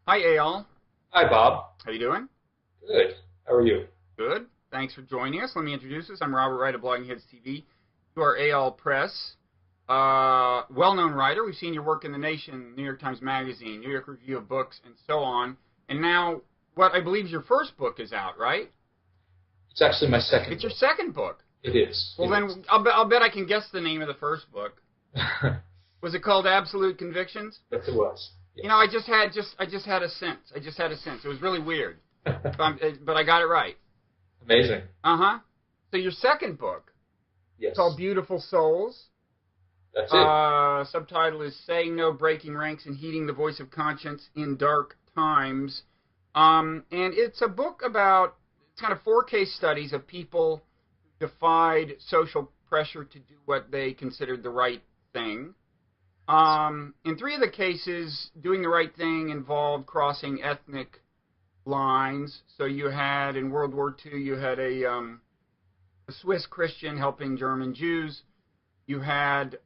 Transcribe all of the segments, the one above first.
Hi, Eyal. Hi, Bob. How you doing? Good. How are you? Good. Thanks for joining us. Let me introduce us. I'm Robert Wright of Blogging Heads TV. You are Eyal Press, well-known writer. We've seen your work in The Nation, New York Times Magazine, New York Review of Books, and so on. And now, what I believe is your first book is out, right? It's actually my second It's book. your second book. It is. Well, then I'll bet I can guess the name of the first book. Was it called Absolute Convictions? Yes, it was. Yes. You know, I just had a sense. It was really weird, but I got it right. Amazing. Uh-huh. So your second book, Yes. called Beautiful Souls. That's it. Subtitle is Saying No, Breaking Ranks, and Heeding the Voice of Conscience in Dark Times. And it's a book about, it's kind of 4 case studies of people who defied social pressure to do what they considered the right thing. In 3 of the cases, doing the right thing involved crossing ethnic lines. So you had, in World War II, you had a Swiss Christian helping German Jews. You had,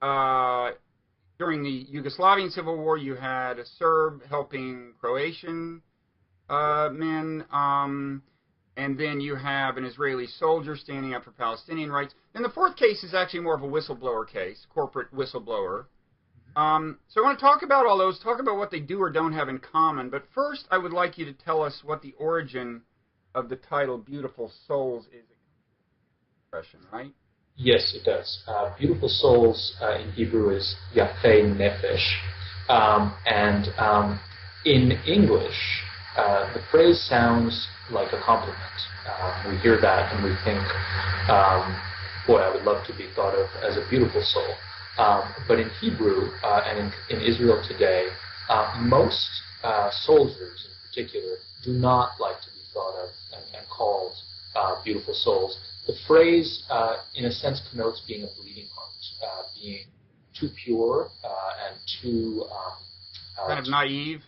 during the Yugoslavian Civil War, you had a Serb helping Croatian men. And then you have an Israeli soldier standing up for Palestinian rights. Then the 4th case is actually more of a whistleblower case, corporate whistleblower. So I want to talk about all those, talk about what they do or don't have in common. But first, I would like you to tell us what the origin of the title Beautiful Souls is. Expression, right? Yes, it does. Beautiful Souls in Hebrew is Yafei Nefesh. And in English, the phrase sounds like a compliment. We hear that and we think, boy, I would love to be thought of as a beautiful soul. But in Hebrew and in Israel today, most soldiers in particular do not like to be thought of and called beautiful souls. The phrase, in a sense, connotes being a bleeding heart, being too pure and too... kind of naive?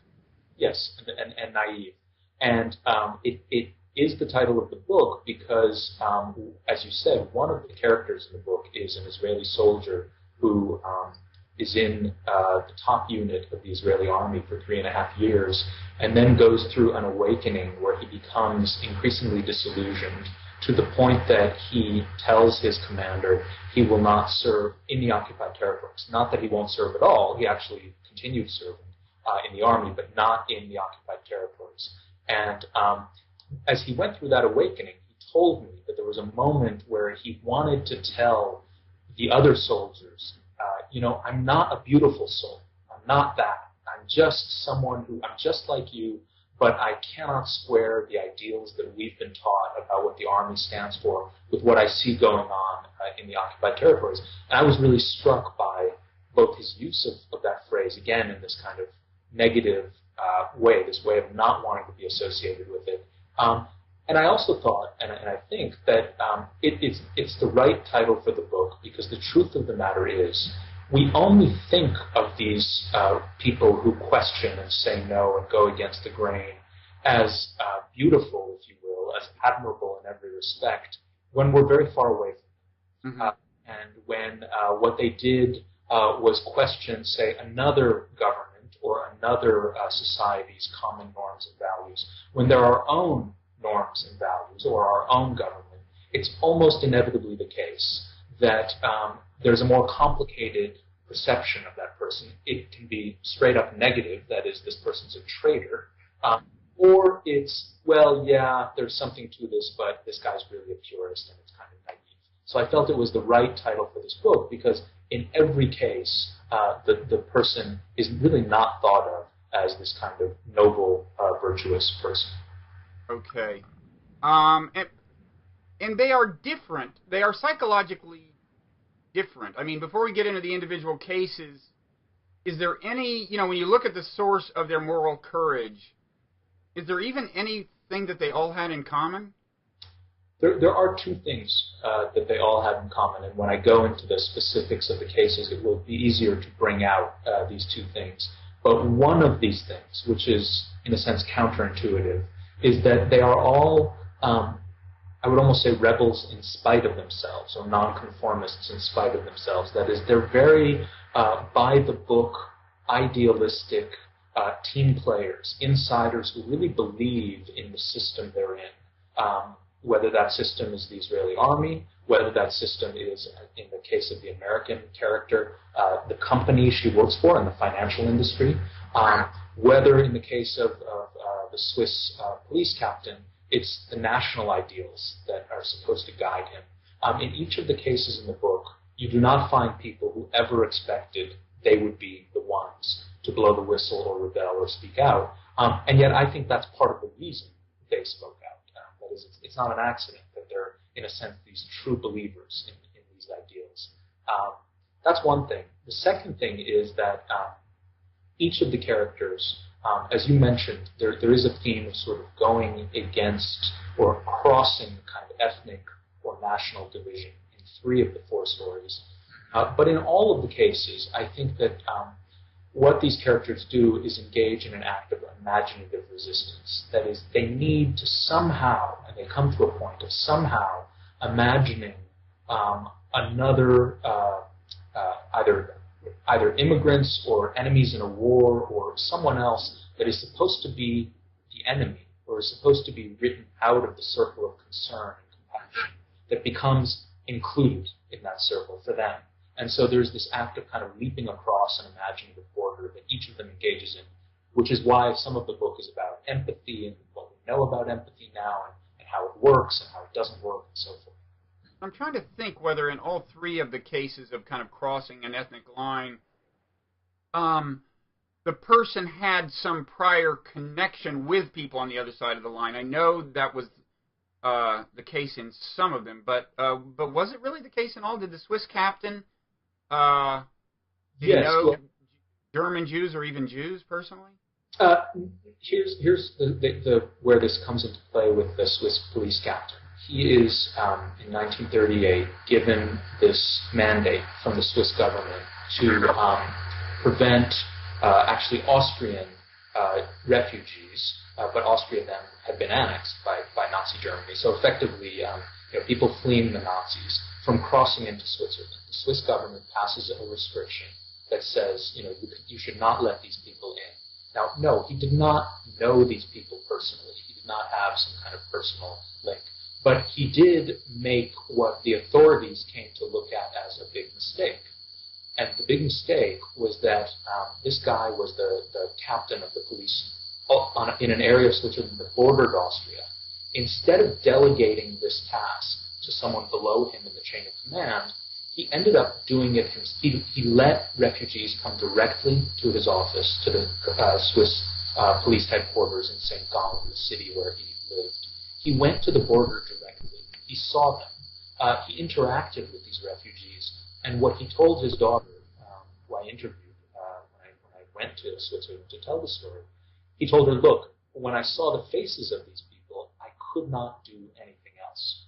Yes, and naive. And it is the title of the book because, as you said, one of the characters in the book is an Israeli soldier who is in the top unit of the Israeli army for 3.5 years, and then goes through an awakening where he becomes increasingly disillusioned to the point that he tells his commander he will not serve in the occupied territories. Not that he won't serve at all, he actually continued serving in the army, but not in the occupied territories. And as he went through that awakening, he told me that there was a moment where he wanted to tell the other soldiers, I'm not a beautiful soul. I'm not that. I'm just someone I'm just like you, but I cannot square the ideals that we've been taught about what the Army stands for with what I see going on in the occupied territories. And I was really struck by both his use of that phrase, again, in this kind of negative way, this way of not wanting to be associated with it. And I also thought, and I think, that it's the right title for the book because the truth of the matter is we only think of these people who question and say no and go against the grain as beautiful, if you will, as admirable in every respect when we're very far away from them. Mm-hmm. And when what they did was question, say, another government or another society's common norms and values, when there are our own norms and values or our own government, it's almost inevitably the case that there's a more complicated perception of that person. It can be straight up negative, that is, this person's a traitor, or it's, well, yeah, there's something to this, but this guy's really a purist and it's kind of naive. So I felt it was the right title for this book because in every case, the person is really not thought of as this kind of noble, virtuous person. Okay. And they are different. They are psychologically different. I mean, before we get into the individual cases, is there any, when you look at the source of their moral courage, is there even anything that they all had in common? There are 2 things that they all have in common, and when I go into the specifics of the cases, it will be easier to bring out these 2 things. But one of these things, which is, in a sense, counterintuitive, is that they are all, I would almost say, rebels in spite of themselves, or nonconformists in spite of themselves. That is, they're very by-the-book, idealistic, team players, insiders who really believe in the system they're in, whether that system is the Israeli army, whether that system is, in the case of the American character, the company she works for in the financial industry, whether in the case of the Swiss police captain, it's the national ideals that are supposed to guide him. In each of the cases in the book, you do not find people who ever expected they would be the ones to blow the whistle or rebel or speak out. And yet I think that's part of the reason they spoke out. That is, it's not an accident that they're, in a sense, these true believers in these ideals. That's one thing. The second thing is that each of the characters, as you mentioned, there is a theme of sort of going against or crossing the kind of ethnic or national division in 3 of the 4 stories. But in all of the cases, I think that what these characters do is engage in an act of imaginative resistance. That is, they need to somehow, and they come to a point of somehow imagining another, either immigrants or enemies in a war or someone else that is supposed to be the enemy or is supposed to be written out of the circle of concern and compassion that becomes included in that circle for them. And so there's this act of kind of leaping across an imaginative border that each of them engages in, which is why some of the book is about empathy and what we know about empathy now and how it works and how it doesn't work and so forth. I'm trying to think whether in all 3 of the cases of kind of crossing an ethnic line, the person had some prior connection with people on the other side of the line. I know that was the case in some of them, but was it really the case in all? Did the Swiss captain Yes, you know well, German Jews or even Jews personally? Here's the where this comes into play with the Swiss police captain. He is, in 1938, given this mandate from the Swiss government to prevent actually Austrian refugees, but Austria then had been annexed by Nazi Germany. So effectively, people fleeing the Nazis from crossing into Switzerland. The Swiss government passes a restriction that says, you should not let these people in. Now, no, he did not know these people personally. He did not have some kind of personal link. But he did make what the authorities came to look at as a big mistake. And the big mistake was that this guy was the captain of the police in an area of Switzerland that bordered Austria. Instead of delegating this task to someone below him in the chain of command, he ended up doing it himself. He let refugees come directly to his office, to the Swiss police headquarters in St. Gallen, the city where he lived. He went to the border directly. He saw them. He interacted with these refugees. And what he told his daughter, who I interviewed when I went to Switzerland to tell the story, he told her, look, when I saw the faces of these people, I could not do anything else.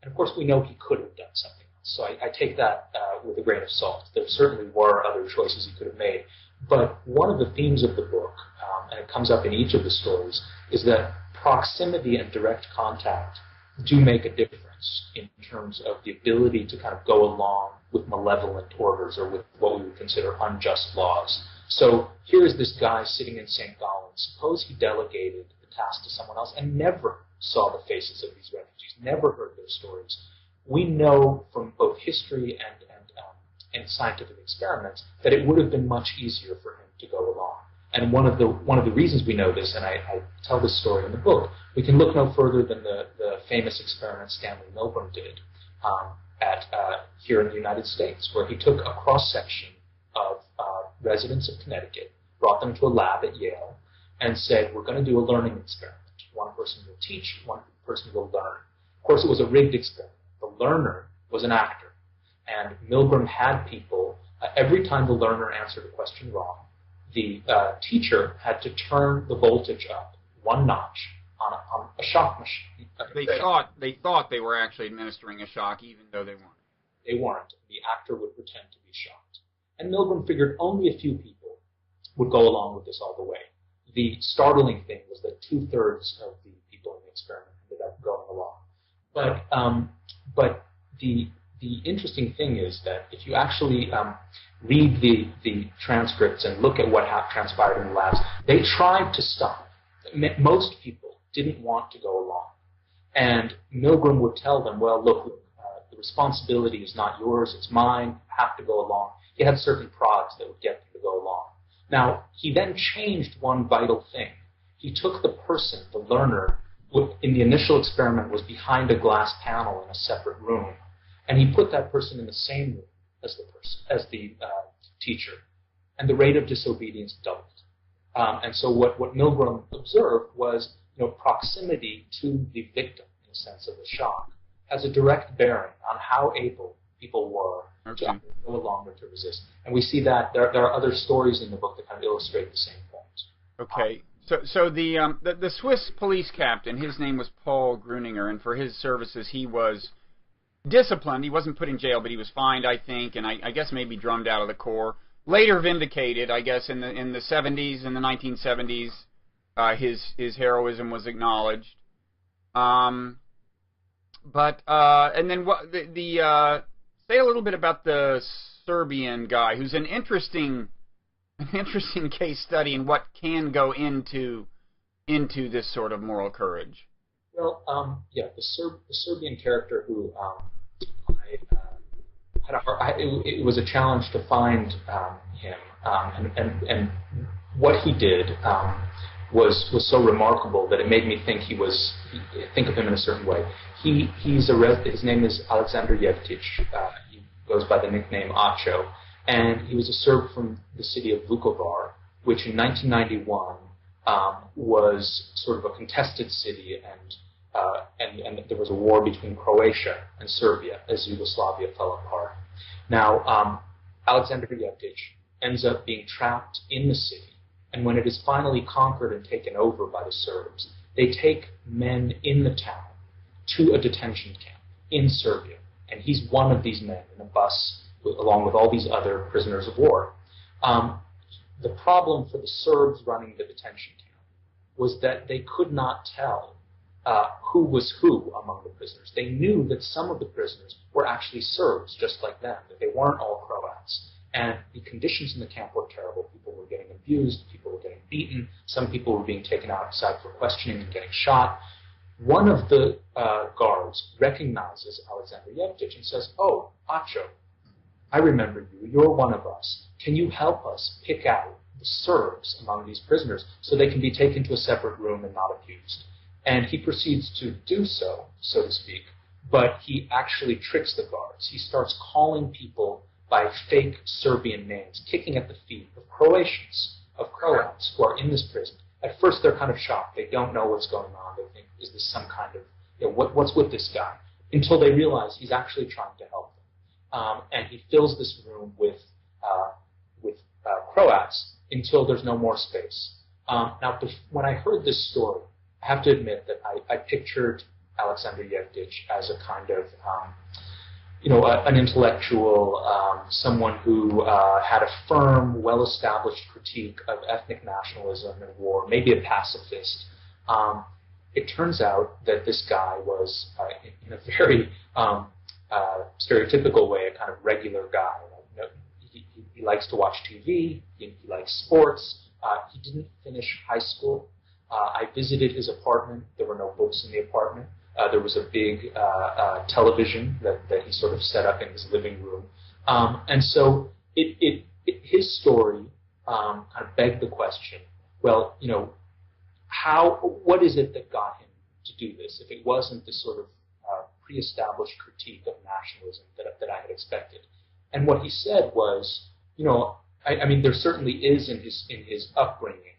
And of course, we know he could have done something else. So I take that with a grain of salt. There certainly were other choices he could have made. But one of the themes of the book, and it comes up in each of the stories, is that proximity and direct contact do make a difference in terms of the ability to kind of go along with malevolent orders or with what we would consider unjust laws. So here is this guy sitting in St. Gallen. Suppose he delegated the task to someone else and never saw the faces of these refugees, never heard their stories. We know from both history and scientific experiments that it would have been much easier for him to go along. And one of the reasons we know this, and I tell this story in the book, we can look no further than the famous experiment Stanley Milgram did here in the United States, where he took a cross-section of residents of Connecticut, brought them to a lab at Yale, and said, we're going to do a learning experiment. One person will teach, one person will learn. Of course, it was a rigged experiment. The learner was an actor. And Milgram had people, every time the learner answered a question wrong, the teacher had to turn the voltage up one notch on a shock machine. They thought they were actually administering a shock, even though they weren't. They weren't. The actor would pretend to be shocked. And Milgram figured only a few people would go along with this all the way. The startling thing was that 2/3 of the people in the experiment ended up going along. But the the interesting thing is that if you actually read the transcripts and look at what transpired in the labs, they tried to stop. Most people didn't want to go along. And Milgram would tell them, well, look, the responsibility is not yours, it's mine, you have to go along. He had certain prods that would get them to go along. Now, he then changed one vital thing. He took the person, the learner, who in the initial experiment was behind a glass panel in a separate room, and he put that person in the same room as the teacher, and the rate of disobedience doubled. And so what Milgram observed was, proximity to the victim, in a sense of the shock, has a direct bearing on how able people were to go along or to resist. And we see that there are other stories in the book that kind of illustrate the same point. Okay. So the Swiss police captain, his name was Paul Gruninger, and for his services he was disciplined. He wasn't put in jail, but he was fined, I think, and I guess maybe drummed out of the Corps. Later vindicated, I guess, in the 70s, in the 1970s, his heroism was acknowledged. And then what say a little bit about the Serbian guy, who's an interesting case study in what can go into this sort of moral courage. Well, the Serbian character who it was a challenge to find him, and what he did was so remarkable that it made me think of him in a certain way. His name is Alexander Yevtic. He goes by the nickname Acho, and he was a Serb from the city of Vukovar, which in 1991 was sort of a contested city, and there was a war between Croatia and Serbia as Yugoslavia fell apart. Now, Alexander Yevtic ends up being trapped in the city, and when it is finally conquered and taken over by the Serbs, they take men in the town to a detention camp in Serbia, and he's one of these men in a bus along with all these other prisoners of war. The problem for the Serbs running the detention camp was that they could not tell who was who among the prisoners. They knew that some of the prisoners were actually Serbs, just like them, that they weren't all Croats. And the conditions in the camp were terrible. People were getting abused, people were getting beaten, some people were being taken outside for questioning and getting shot. One of the guards recognizes Alexander Yevtic and says, "Oh, Acho, I remember you. You're one of us. Can you help us pick out the Serbs among these prisoners so they can be taken to a separate room and not abused?" And he proceeds to do so to speak, but he actually tricks the guards. He starts calling people by fake Serbian names, kicking at the feet of Croatians, of Croats who are in this prison. At first, they're kind of shocked. They don't know what's going on. They think, is this some kind of, what's with this guy? Until they realize he's actually trying to help them. And he fills this room with Croats until there's no more space. Now, when I heard this story, I have to admit that I pictured Alexander Yevtic as a kind of, an intellectual, someone who had a firm, well-established critique of ethnic nationalism and war, maybe a pacifist. It turns out that this guy was, in a very stereotypical way, a kind of regular guy. He likes to watch TV. He likes sports. He didn't finish high school. I visited his apartment. There were no books in the apartment. There was a big television that he sort of set up in his living room. And so his story kind of begged the question, well, what is it that got him to do this if it wasn't this sort of pre-established critique of nationalism that I had expected? And what he said was, I mean, there certainly is in his upbringing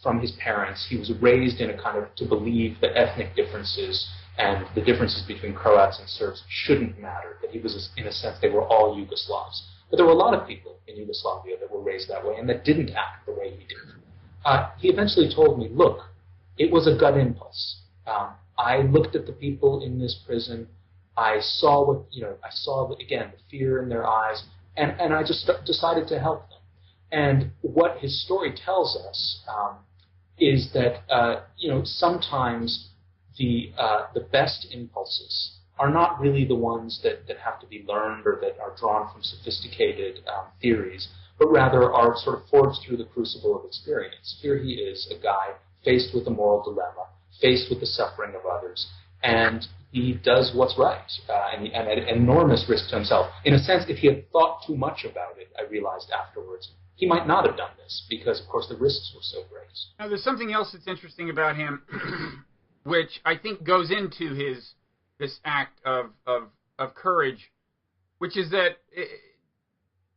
from his parents. He was raised in a kind of to believe that ethnic differences and the differences between Croats and Serbs shouldn't matter, that he was, in a sense, they were all Yugoslavs. But there were a lot of people in Yugoslavia that were raised that way and that didn't act the way he did. He eventually told me, look, it was a gut impulse. I looked at the people in this prison. I saw again, the fear in their eyes, and I just decided to help them. And what his story tells us is that sometimes the best impulses are not really the ones that have to be learned or that are drawn from sophisticated theories, but rather are sort of forged through the crucible of experience. Here he is, a guy faced with a moral dilemma, faced with the suffering of others, and he does what's right, and at enormous risk to himself. In a sense, if he had thought too much about it, I realized afterwards, he might not have done this, because, of course, the risks were so great. Now, there's something else that's interesting about him, which I think goes into this act of courage, which is that,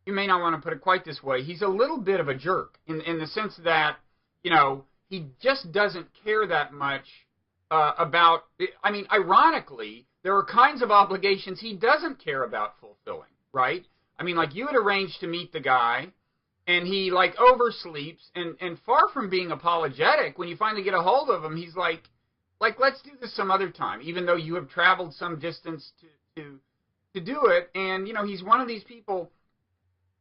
you may not want to put it quite this way, he's a little bit of a jerk, in the sense that, he just doesn't care that much about, I mean, ironically, there are kinds of obligations he doesn't care about fulfilling, right? I mean, like, you had arranged to meet the guy, and he, like, oversleeps, and far from being apologetic, when you finally get a hold of him, he's like, let's do this some other time, even though you have traveled some distance to do it, and, he's one of these people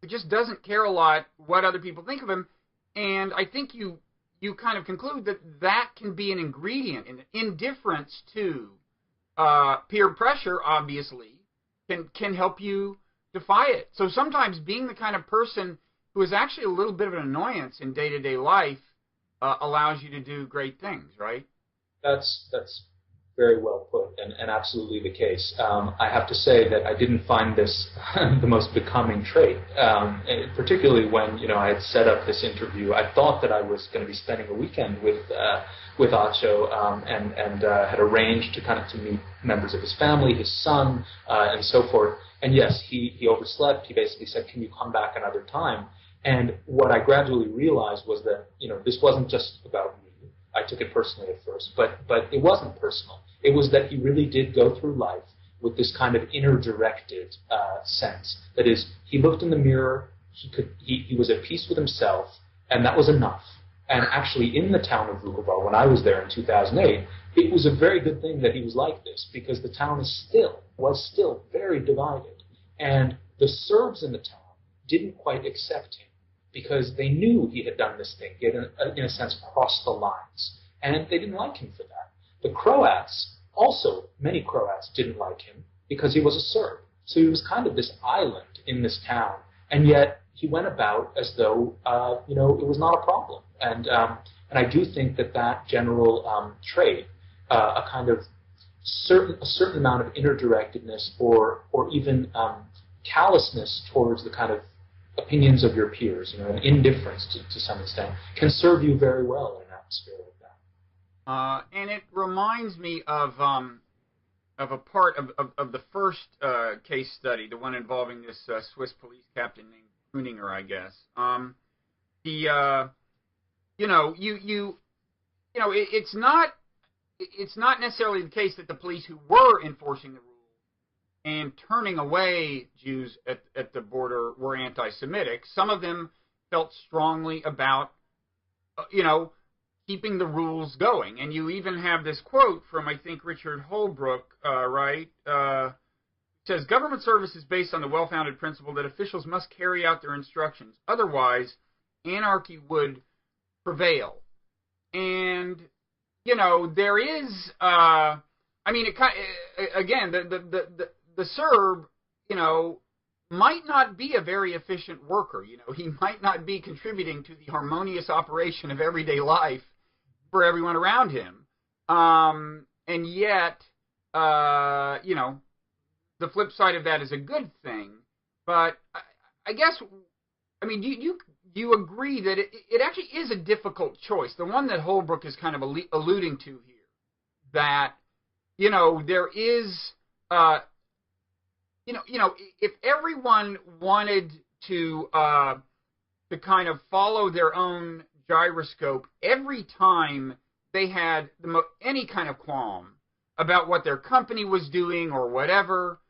who just doesn't care a lot what other people think of him, and I think you kind of conclude that can be an ingredient, in indifference to peer pressure, obviously, can help you defy it. So sometimes being the kind of person who is actually a little bit of an annoyance in day-to-day life allows you to do great things, right? That's very well put, and absolutely the case. I have to say that I didn't find this the most becoming trait, particularly when I had set up this interview. I thought that I was going to be spending a weekend with Acho, and had arranged to meet members of his family, his son, and so forth. And yes, he overslept. He basically said, "Can you come back another time?" And what I gradually realized was that this wasn't just about me. I took it personally at first, but it wasn't personal. It was that he really did go through life with this kind of inner-directed sense. That is, he looked in the mirror, he was at peace with himself, and that was enough. And actually, in the town of Vukovar, when I was there in 2008, it was a very good thing that he was like this, because the town was still very divided. And the Serbs in the town didn't quite accept him, because they knew he had done this thing. He had, in a sense, crossed the lines. And they didn't like him for that. The Croats, also, many Croats didn't like him because he was a Serb. So he was kind of this island in this town. And yet, he went about as though, it was not a problem. And I do think that general trait, a kind of certain amount of inner-directedness or even callousness towards the kind of opinions of your peers, an indifference to some extent, can serve you very well in an atmosphere like that. And it reminds me of a part of the first case study, the one involving this Swiss police captain named Gruninger, I guess. It's not necessarily the case that the police who were enforcing the rules and turning away Jews at the border were anti-Semitic. Some of them felt strongly about, keeping the rules going. And you even have this quote from, I think, Richard Holbrooke, right? Says, government service is based on the well-founded principle that officials must carry out their instructions. Otherwise, anarchy would prevail. And, there is, again, the Serb, might not be a very efficient worker. He might not be contributing to the harmonious operation of everyday life for everyone around him. And yet, the flip side of that is a good thing. But I guess, do you agree that it actually is a difficult choice? The one that Holbrooke is kind of alluding to here, that, there is, if everyone wanted to kind of follow their own gyroscope every time they had any kind of qualm about what their company was doing or whatever,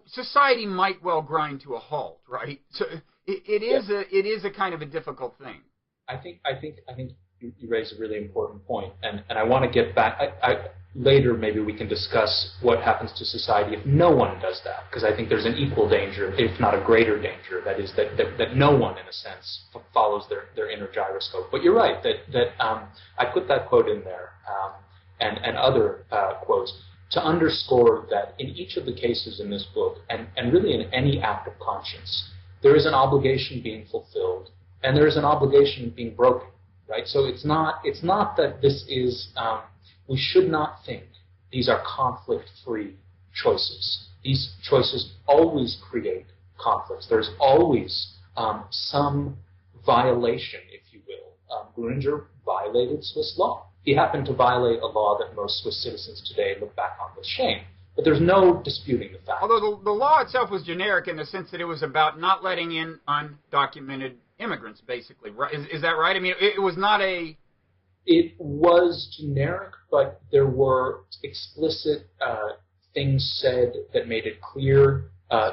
society might well grind to a halt, right? So it is a kind of a difficult thing. I think you raise a really important point, and I want to get back. Later, maybe we can discuss what happens to society if no one does that, because I think there's an equal danger, if not a greater danger, that is that no one, in a sense, follows their inner gyroscope. But you're right that I put that quote in there, and other quotes, to underscore that in each of the cases in this book, and really in any act of conscience, there is an obligation being fulfilled, and there is an obligation being broken, right? So it's not that this is, we should not think these are conflict-free choices. These choices always create conflicts. There's always some violation, if you will. Gruninger violated Swiss law. He happened to violate a law that most Swiss citizens today look back on with shame. But there's no disputing the fact. Although the law itself was generic in the sense that it was about not letting in undocumented immigrants, basically. Right? Is that right? I mean, it was not a... It was generic, but there were explicit things said that made it clear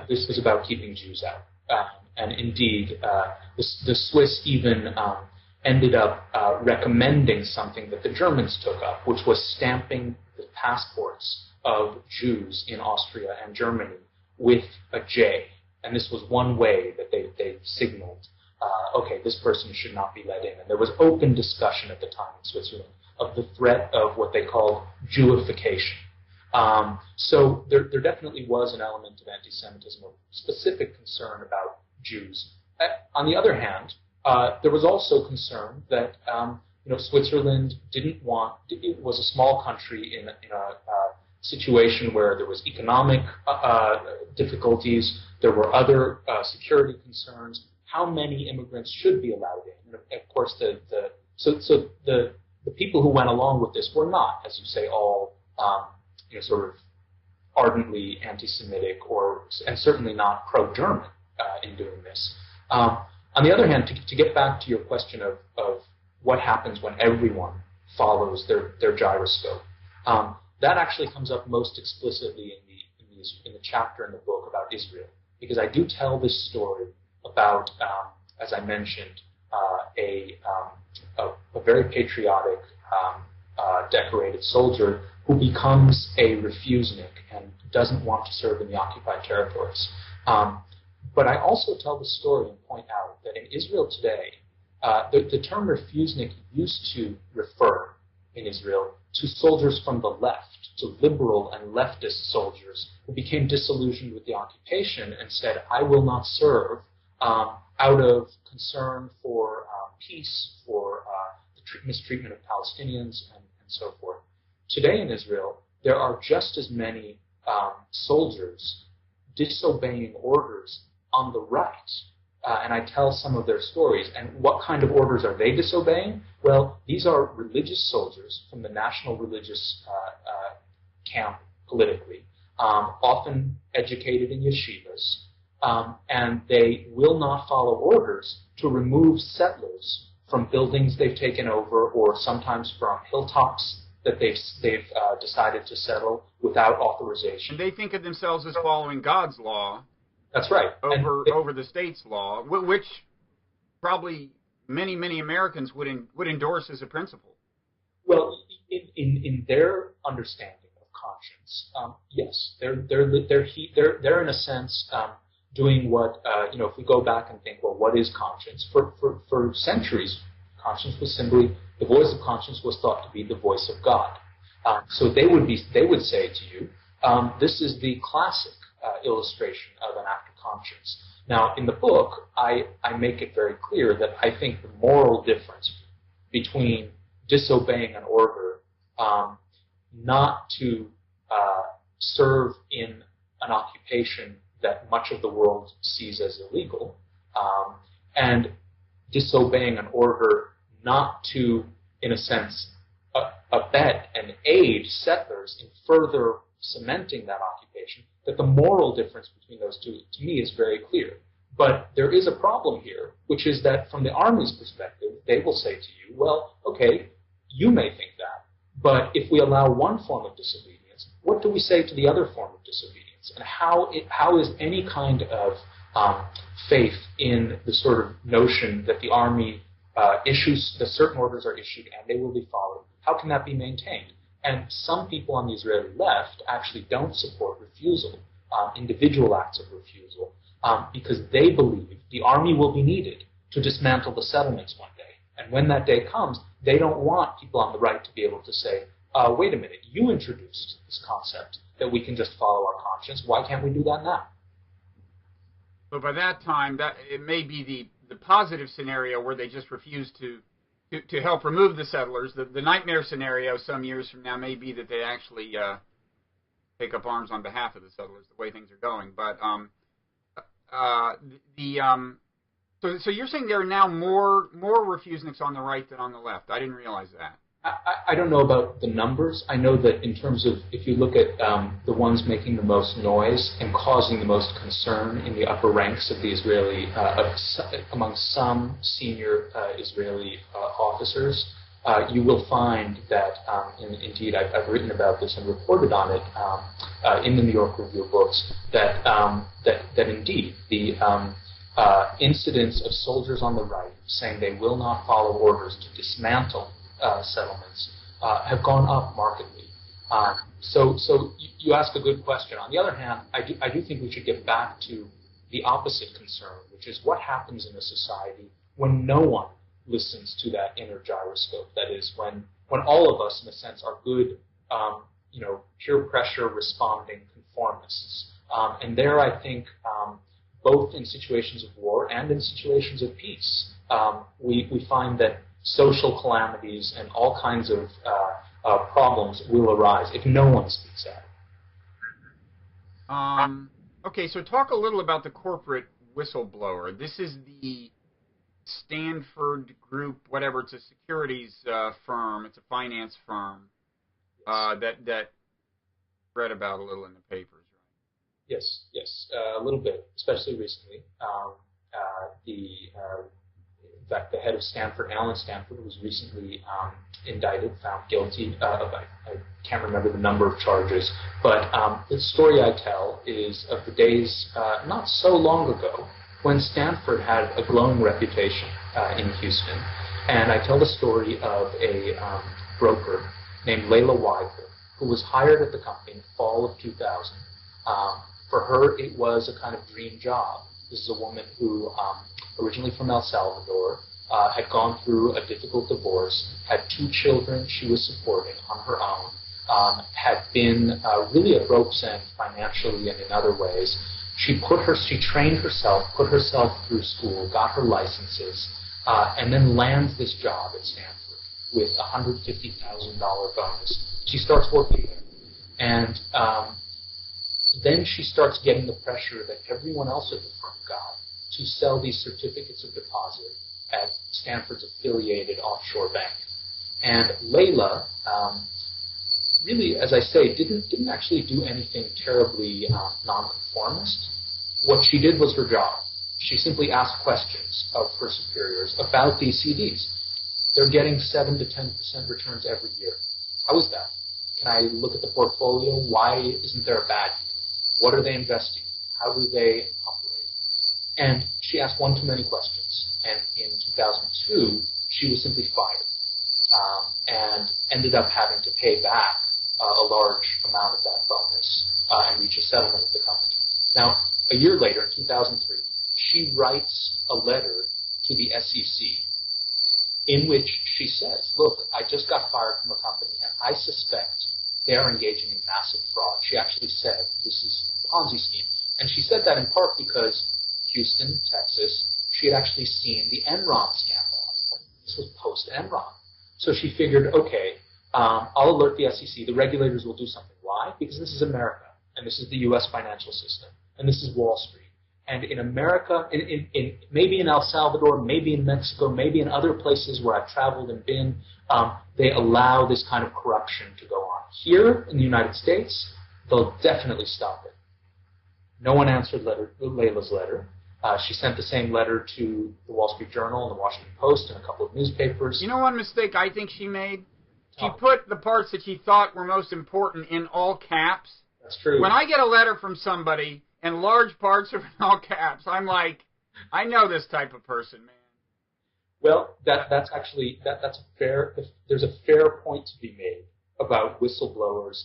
this was about keeping Jews out. And indeed, the Swiss even ended up recommending something that the Germans took up, which was stamping the passports of Jews in Austria and Germany with a J. And this was one way that they signaled, okay, this person should not be let in. And there was open discussion at the time in Switzerland of the threat of what they called Jewification. So there definitely was an element of anti-Semitism, or specific concern about Jews. On the other hand, there was also concern that Switzerland didn't want. It was a small country in a situation where there was economic difficulties. There were other security concerns. How many immigrants should be allowed in? And of course, the people who went along with this were not, as you say, all sort of ardently anti-Semitic and certainly not pro-German in doing this. On the other hand, to get back to your question of what happens when everyone follows their gyroscope, that actually comes up most explicitly in the chapter in the book about Israel, because I do tell this story about, as I mentioned, a very patriotic, decorated soldier who becomes a refusenik and doesn't want to serve in the occupied territories. But I also tell the story and point out that in Israel today, the term refusenik used to refer in Israel to soldiers from the left, to liberal and leftist soldiers who became disillusioned with the occupation and said, I will not serve out of concern for peace, for the mistreatment of Palestinians, and so forth. Today in Israel, there are just as many soldiers disobeying orders on the right. And I tell some of their stories. And what kind of orders are they disobeying? Well, these are religious soldiers from the national religious camp politically, often educated in yeshivas, and they will not follow orders to remove settlers from buildings they've taken over, or sometimes from hilltops that they've decided to settle without authorization. And they think of themselves as following God's law. That's right. Over the state's law, which probably many Americans would endorse as a principle. Well, in their understanding of conscience, yes, they're in a sense doing what if we go back and think, well, what is conscience? For centuries, conscience was simply the voice of conscience was thought to be the voice of God. So they would say to you, this is the classic illustration of an act of conscience. Now, in the book, I make it very clear that I think the moral difference between disobeying an order not to serve in an occupation that much of the world sees as illegal, and disobeying an order not to, in a sense, abet and aid settlers in further cementing that occupation, that the moral difference between those two, to me, is very clear. But there is a problem here, which is that from the Army's perspective, they will say to you, well, okay, you may think that, but if we allow one form of disobedience, what do we say to the other form of disobedience? And how is any kind of faith in the sort of notion that the Army issues, that certain orders are issued and they will be followed, how can that be maintained? And some people on the Israeli left actually don't support refusal, individual acts of refusal, because they believe the army will be needed to dismantle the settlements one day. And when that day comes, they don't want people on the right to be able to say, wait a minute, you introduced this concept that we can just follow our conscience. Why can't we do that now? But by that time, that it may be the positive scenario where they just refuse to help remove the settlers. The nightmare scenario some years from now may be that they actually take up arms on behalf of the settlers, the way things are going. But so you're saying there are now more refuseniks on the right than on the left. I didn't realize that. I don't know about the numbers. I know that in terms of, if you look at the ones making the most noise and causing the most concern in the upper ranks of the Israeli, among some senior Israeli officers, you will find that, indeed, I've written about this and reported on it in the New York Review of Books, that indeed the incidents of soldiers on the right saying they will not follow orders to dismantle settlements have gone up markedly. So you ask a good question. On the other hand, I do think we should get back to the opposite concern, which is what happens in a society when no one listens to that inner gyroscope. That is, when all of us, in a sense, are good, peer pressure responding conformists. And there, I think, both in situations of war and in situations of peace, we find that social calamities and all kinds of problems will arise if no one speaks out. Okay, so talk a little about the corporate whistleblower. This is the Stanford Group, whatever. It's a securities firm. It's a finance firm that read about a little in the papers, right? Yes, a little bit, especially recently. In fact, the head of Stanford, Alan Stanford, was recently indicted, found guilty of, I can't remember the number of charges, but the story I tell is of the days not so long ago when Stanford had a glowing reputation in Houston. And I tell the story of a broker named Layla Weidler, who was hired at the company in the fall of 2000. For her, it was a kind of dream job. This is a woman who, originally from El Salvador, had gone through a difficult divorce, had 2 children she was supporting on her own, had been really at rope's end financially and in other ways. She trained herself, put herself through school, got her licenses, and then lands this job at Stanford with a $150,000 bonus. She starts working there. And then she starts getting the pressure that everyone else at the firm got to sell these certificates of deposit at Stanford's affiliated offshore bank. And Layla, really, as I say, didn't actually do anything terribly nonconformist. What she did was her job. She simply asked questions of her superiors about these CDs. They're getting 7 to 10% returns every year. How is that? Can I look at the portfolio? Why isn't there a bad year? What are they investing in? How do they operate? And she asked one too many questions. And in 2002, she was simply fired and ended up having to pay back a large amount of that bonus and reach a settlement with the company. Now, a year later, in 2003, she writes a letter to the SEC in which she says, look, I just got fired from a company, and I suspect they are engaging in massive fraud. She actually said this is a Ponzi scheme. And she said that in part because Houston, Texas, she had actually seen the Enron scandal. This was post-Enron. So she figured, okay, I'll alert the SEC. The regulators will do something. Why? Because this is America, and this is the U.S. financial system, and this is Wall Street. And in America, maybe in El Salvador, maybe in Mexico, maybe in other places where I've traveled and been, they allow this kind of corruption to go on. Here in the United States, they'll definitely stop it. No one answered Layla's letter. She sent the same letter to the Wall Street Journal and the Washington Post and a couple of newspapers. You know one mistake I think she made? She put the parts that she thought were most important in all caps. That's true. When I get a letter from somebody and large parts are in all caps, I'm like, I know this type of person, man. Well, that's actually that's a fair. There's a fair point to be made about whistleblowers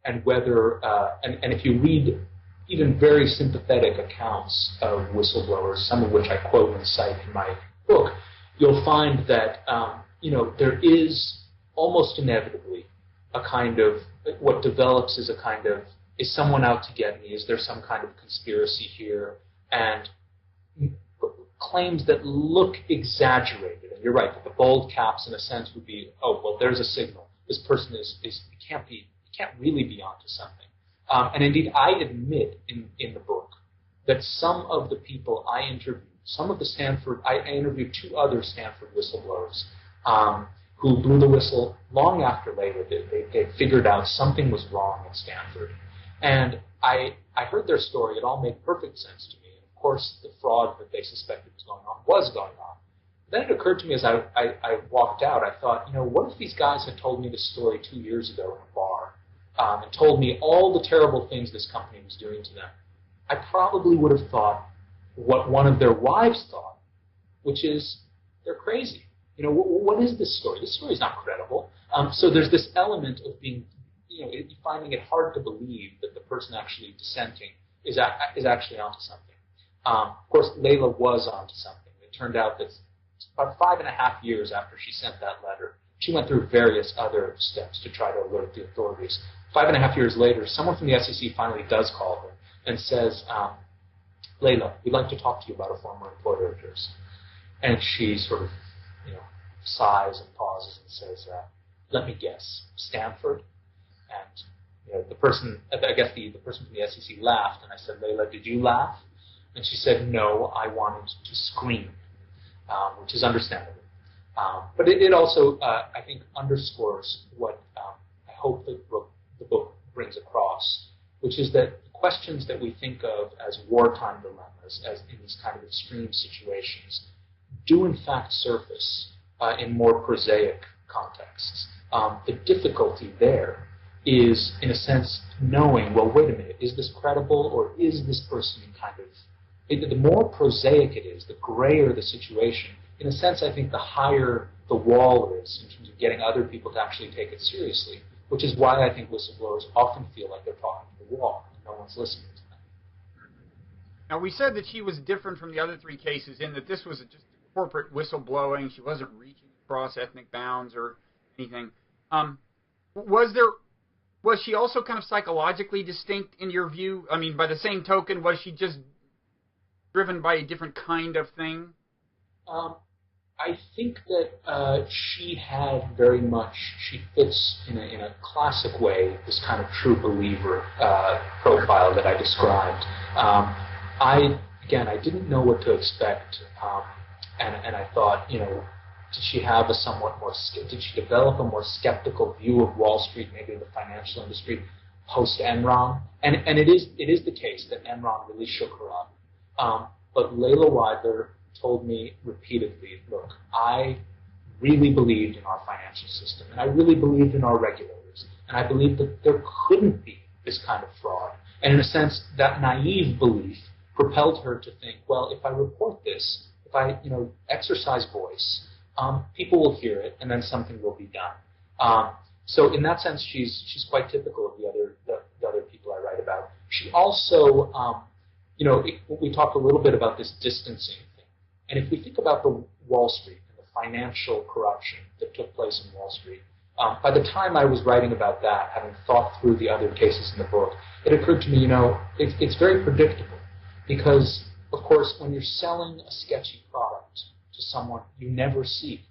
and whether and if you read even very sympathetic accounts of whistleblowers, some of which I quote and cite in my book, you'll find that there is almost inevitably a kind of, what develops is a kind of, is someone out to get me? Is there some kind of conspiracy here? And claims that look exaggerated. And you're right, that the bold caps in a sense would be, oh, well, there's a signal. This person can't really be onto something. And indeed, I admit in the book that some of the people I interviewed, I interviewed 2 other Stanford whistleblowers who blew the whistle long after later. They figured out something was wrong at Stanford. And I heard their story. It all made perfect sense to me. And of course, the fraud that they suspected was going on. Then it occurred to me as I walked out, I thought, what if these guys had told me this story 2 years ago in a bar and told me all the terrible things this company was doing to them? I probably would have thought what one of their wives thought, which is they're crazy. What is this story? This story is not credible. So there's this element of being, finding it hard to believe that the person actually dissenting is actually onto something. Of course, Layla was onto something. It turned out that about 5.5 years after she sent that letter, she went through various other steps to try to alert the authorities. 5.5 years later, someone from the SEC finally does call her and says, Layla, we'd like to talk to you about a former employer of yours. And she sort of, sighs and pauses and says, let me guess, Stanford? And the person, I guess the person from the SEC laughed, and I said, Layla, did you laugh? And she said, no, I wanted to scream, which is understandable. But it also, I think, underscores what I hope the book brings across, which is that the questions that we think of as wartime dilemmas, as in these kind of extreme situations, do in fact surface in more prosaic contexts. The difficulty there is, in a sense, knowing, well, wait a minute, is this credible, or is this person kind of... The more prosaic it is, the grayer the situation, in a sense, I think the higher the wall is in terms of getting other people to actually take it seriously, which is why I think whistleblowers often feel like they're talking to the wall and no one's listening to them. Now, we said that she was different from the other 3 cases in that this was just corporate whistleblowing. She wasn't reaching across ethnic bounds or anything. Was she also kind of psychologically distinct in your view? I mean, by the same token, was she just driven by a different kind of thing? I think that she had very much, she fits in a classic way this kind of true believer profile that I described. I didn't know what to expect, and I thought, did she have did she develop a more skeptical view of Wall Street, maybe the financial industry, post-Enron? And it is the case that Enron really shook her up. But Layla Weidler told me repeatedly, look, I really believed in our financial system, and I really believed in our regulators, and I believed that there couldn't be this kind of fraud. And in a sense, that naive belief propelled her to think, well, if I report this, if I exercise voice, people will hear it, and then something will be done. So in that sense, she's quite typical of the other people I write about. She also, we talked a little bit about this distancing thing, and if we think about the Wall Street and the financial corruption that took place in Wall Street, by the time I was writing about that, having thought through the other cases in the book, it occurred to me, it's very predictable, because of course, when you're selling a sketchy product to someone you never see,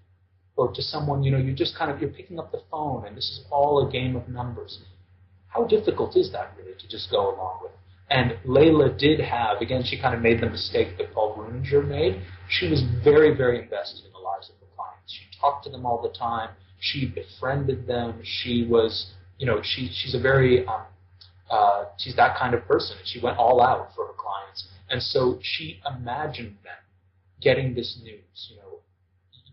or to someone, you just you're picking up the phone and this is all a game of numbers. How difficult is that really to just go along with? And Layla did have, again, she kind of made the mistake that Paul Gruninger made. She was very, very invested in the lives of her clients. She talked to them all the time. She befriended them. She was, she's a very, she's that kind of person. She went all out for her clients. And so she imagined them getting this news.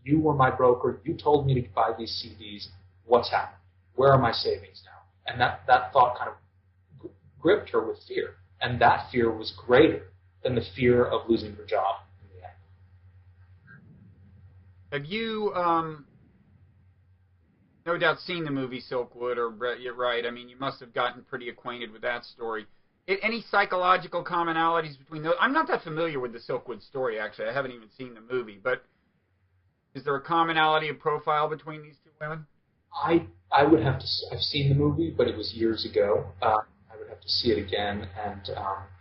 You were my broker. You told me to buy these CDs. What's happened? Where are my savings now? And that thought kind of gripped her with fear. And that fear was greater than the fear of losing her job in the end. Have you, no doubt, seen the movie Silkwood, or you're right, I mean, you must have gotten pretty acquainted with that story. Any psychological commonalities between those? I'm not that familiar with the Silkwood story, actually. I haven't even seen the movie. But is there a commonality of profile between these 2 women? I would have to. I've seen the movie, but it was years ago. I would have to see it again, and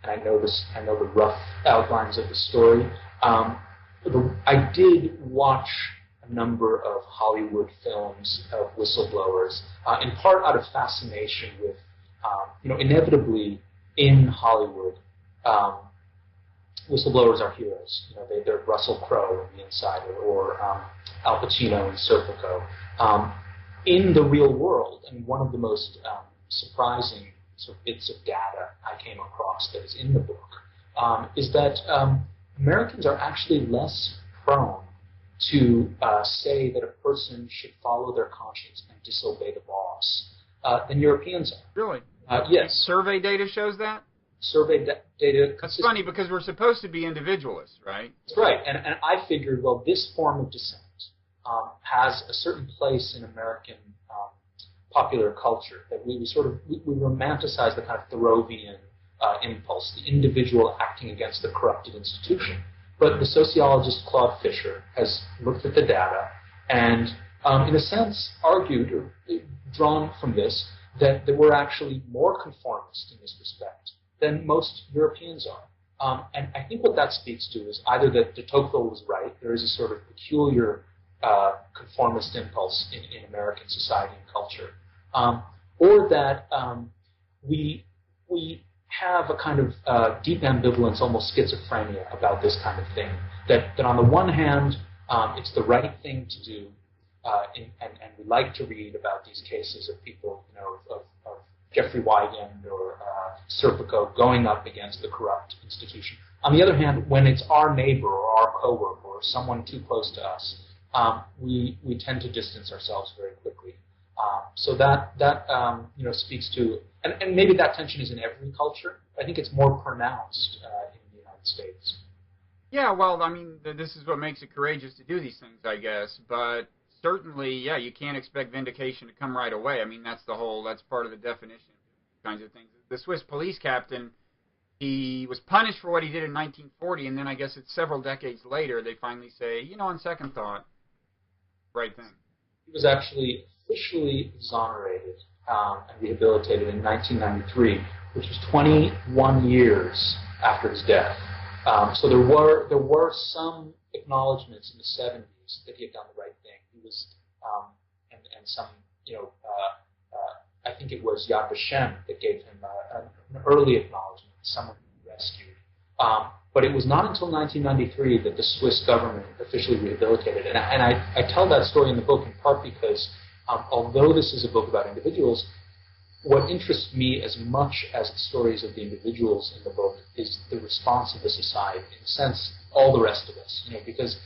I know this. I know the rough outlines of the story. I did watch a number of Hollywood films of whistleblowers, in part out of fascination with, inevitably in Hollywood, whistleblowers are heroes. They're Russell Crowe in The Insider, or Al Pacino in Serpico. In the real world, and one of the most surprising sort of bits of data I came across that is in the book is that Americans are actually less prone to say that a person should follow their conscience and disobey the boss than Europeans are. Really? Yes. Survey data shows that? Survey data. That's funny because we're supposed to be individualists, right? That's right. And I figured, well, this form of dissent has a certain place in American popular culture, that we romanticize the kind of Thoreauvian impulse, the individual acting against the corrupted institution. But the sociologist Claude Fisher has looked at the data and, in a sense, argued, or drawn from this, that we're actually more conformist in this respect than most Europeans are. And I think what that speaks to is either that de Tocqueville was right, there is a sort of peculiar conformist impulse in American society and culture, or that we have a kind of deep ambivalence, almost schizophrenia, about this kind of thing. That on the one hand, it's the right thing to do, and we like to read about these cases of people, of Jeffrey Wigand or Serpico going up against the corrupt institution. On the other hand, when it's our neighbor or our coworker or someone too close to us, we tend to distance ourselves very quickly. So that speaks to, and maybe that tension is in every culture. I think it's more pronounced in the United States. Yeah, well, I mean, this is what makes it courageous to do these things, I guess. But certainly, yeah, you can't expect vindication to come right away. I mean, that's part of the definition of kinds of things. The Swiss police captain, he was punished for what he did in 1940, and then I guess it's several decades later they finally say, on second thought, right thing. He was actually officially exonerated and rehabilitated in 1993, which was 21 years after his death. So there were some acknowledgments in the 70s that he had done the right thing. He was, and some, I think it was Yad Vashem that gave him an early acknowledgement, someone he rescued. But it was not until 1993 that the Swiss government officially rehabilitated it. And I tell that story in the book in part because although this is a book about individuals, what interests me as much as the stories of the individuals in the book is the response of the society, in a sense, all the rest of us, because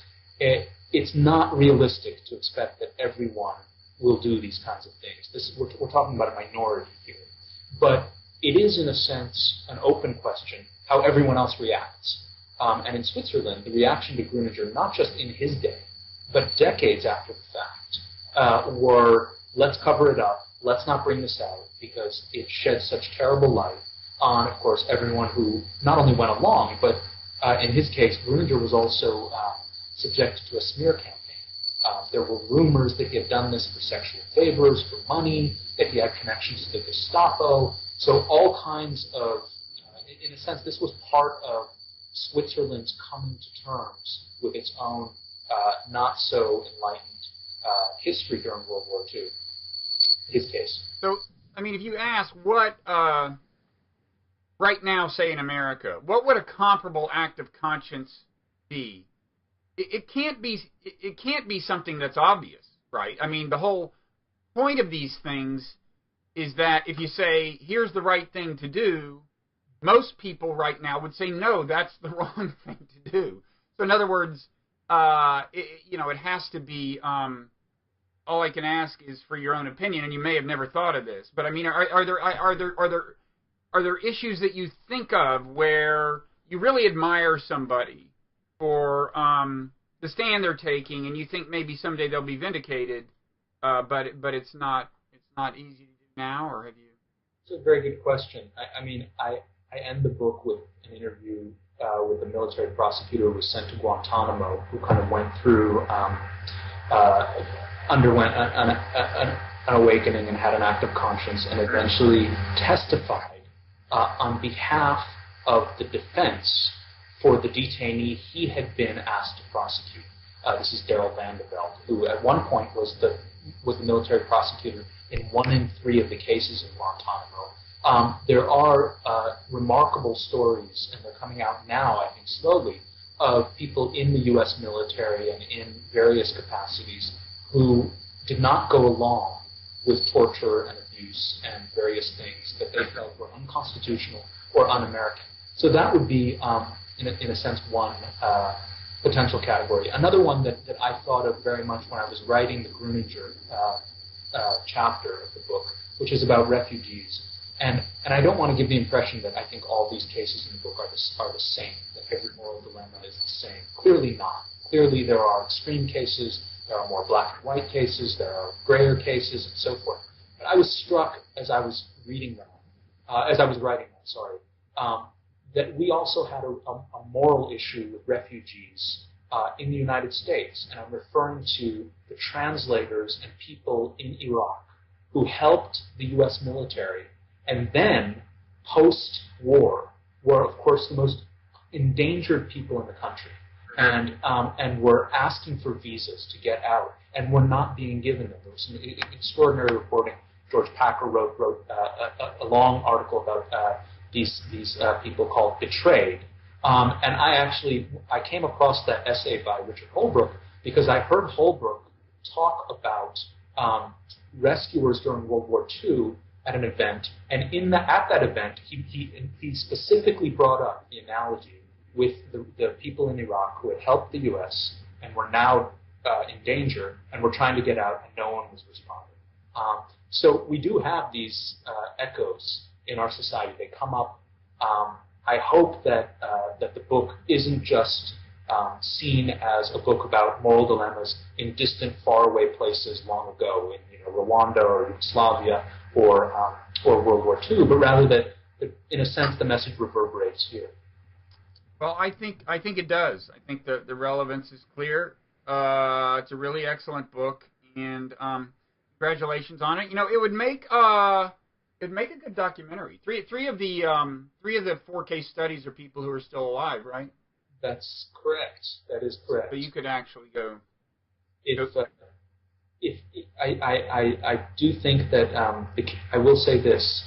it's not realistic to expect that everyone will do these kinds of things. We're talking about a minority here. But it is, in a sense, an open question how everyone else reacts. And in Switzerland, the reaction to Gruninger, not just in his day, but decades after the fact, were, let's cover it up, let's not bring this out, because it sheds such terrible light on, of course, everyone who not only went along, but in his case, Gruninger was also subjected to a smear campaign. There were rumors that he had done this for sexual favors, for money, that he had connections to the Gestapo. So all kinds of, in a sense, this was part of Switzerland's coming to terms with its own not so enlightened history during World War II. His case. So, I mean, if you ask what, right now, say in America, what would a comparable act of conscience be? It can't be something that's obvious, right? I mean, the whole point of these things is that if you say, here's the right thing to do, most people right now would say, no, that's the wrong thing to do. So in other words, it has to be, all I can ask is for your own opinion, and you may have never thought of this, but I mean, are there issues that you think of where you really admire somebody for the stand they're taking, and you think maybe someday they'll be vindicated, but it's not easy to do now, or have you? It's a very good question. I end the book with an interview with a military prosecutor who was sent to Guantanamo, who kind of went through, underwent an awakening and had an active conscience, and eventually testified on behalf of the defense for the detainee he had been asked to prosecute. This is Daryl Vanderbilt, who at one point was the military prosecutor in 1 in 3 of the cases in Guantanamo. There are remarkable stories, and they're coming out now, I think slowly, of people in the U.S. military and in various capacities who did not go along with torture and abuse and various things that they felt were unconstitutional or un-American. So that would be, in a sense, one potential category. Another one that I thought of very much when I was writing the Gruninger chapter of the book, which is about refugees. And I don't want to give the impression that I think all these cases in the book are the same, that every moral dilemma is the same. Clearly not. Clearly there are extreme cases, there are more black and white cases, there are grayer cases, and so forth. But I was struck as I was reading them, that we also had a moral issue with refugees in the United States. And I'm referring to the translators and people in Iraq who helped the U.S. military and then, post-war, were, of course, the most endangered people in the country, and were asking for visas to get out, and were not being given them. There was some extraordinary reporting. George Packer wrote a long article about these people called Betrayed. And I came across that essay by Richard Holbrooke because I heard Holbrooke talk about rescuers during World War II at an event, and at that event, he specifically brought up the analogy with the people in Iraq who had helped the U.S. and were now in danger and were trying to get out, and no one was responding. So we do have these echoes in our society. They come up. I hope that the book isn't just seen as a book about moral dilemmas in distant, faraway places long ago, in Rwanda or Yugoslavia or World War II, but rather that in a sense the message reverberates here. Well, I think it does. I think the relevance is clear. It's a really excellent book, and congratulations on it. It would make a good documentary. Three of the 4 case studies are people who are still alive, right? That's correct. That is correct. So you could actually go. I do think that I will say this: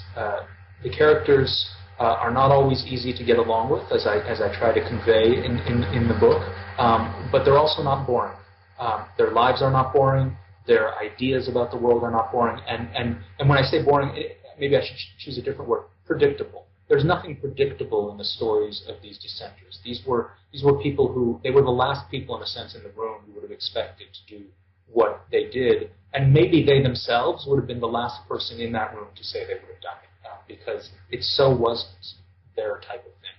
the characters are not always easy to get along with, as I try to convey in the book, but they're also not boring. Their lives are not boring. Their ideas about the world are not boring. And when I say boring, maybe I should choose a different word: predictable. There's nothing predictable in the stories of these dissenters. These were people they were the last people, in a sense, in the room who would have expected to do what they did, and maybe they themselves would have been the last person in that room to say they would have done it, because it so wasn't their type of thing.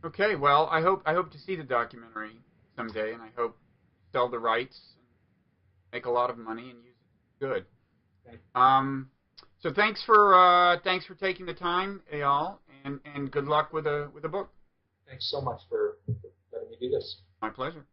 Okay, well, I hope to see the documentary someday, and I hope sell the rights, and make a lot of money, and use it good. Okay. So thanks for taking the time, Eyal, and good luck with the book. Thanks so much for letting me do this. My pleasure.